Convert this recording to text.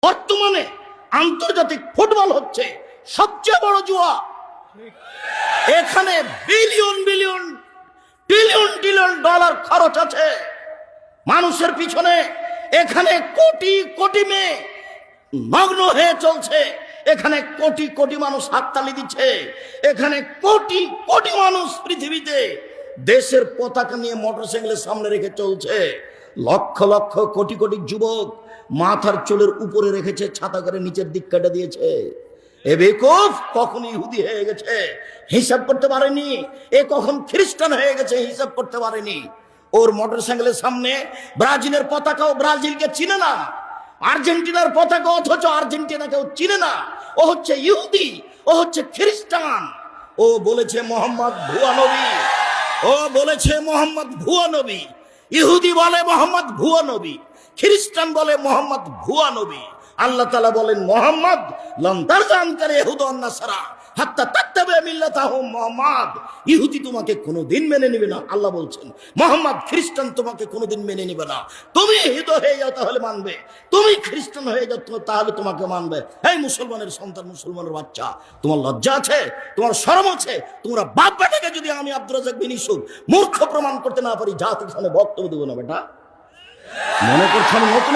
বর্তমানে আন্তর্জাতিক ফুটবল হচ্ছে সবচেয়ে বড় জুয়া। এখানে billion billion trillion trillion dollar খরচ আছে মানুষের পিছনে। এখানে কোটি কোটি মেয়ে মগ্ন হয়ে চলছে, এখানে কোটি কোটি মানুষ হাততালি দিচ্ছে, এখানে কোটি কোটি মানুষ পৃথিবীতে দেশের পতাকা নিয়ে মোটরসাইকেলের সামনে রেখে চলছে। লক্ষ লক্ষ কোটি কোটি যুবক মাথার চুলের উপরে রেখেছে, ছাতা করে নিচের দিক কেটে দিয়েছে। এ বেকুফ কখন ইহুদি হয়ে গেছে হিসাব করতে পারেনি, এ কখন খ্রিস্টান হয়ে গেছে হিসাব করতে পারেনি। ওর মোটরসাইকেলের সামনে ব্রাজিলের পতাকাও ব্রাজিলকে চিনে না, আর্জেন্টিনার পতাকা অথচ আর্জেন্টিনাকেও চিনে না। ও হচ্ছে ইহুদি, ও হচ্ছে খ্রিস্টান। ও বলেছে মোহাম্মদ ভুয়া নবী, ও বলেছে মোহাম্মদ ভুয়া নবী। ইহুদি বলে মোহাম্মদ ভুয়া নবী, খ্রিস্টান বলে মোহাম্মদ ভুয়া নবী। আল্লাহ তাআলা বলেন মোহাম্মদ লাম তারদা আনকা ইয়াহুদু ওয়ান নাসারা হাত্তা তাত্তাবিআ মিল্লাতাহুম। মোহাম্মদ ইহুদি তোমাকে কোনোদিন মেনে নেবে না। আল্লাহ বলছেন মোহাম্মদ খ্রিস্টান তোমাকে কোনোদিন মেনে নেবে না। তুমি ইহুদি হয়ে যাও তাহলে মানবে, তুমি খ্রিস্টান হয়ে যাও তাহলে তোমাকে মানবে। এই মুসলমানের সন্তান, মুসলমানের বাচ্চা, তোমার লজ্জা আছে? তোমার শরম আছে? তোমরা বাপ বেটাকে যদি আমি আব্দুর রাজ্জাক বিন ইউসুফ মূর্খ প্রমাণ করতে না পারি, জাতির সামনে বক্তব্য দেবো না বেটা। মনে করছো আমি নতুন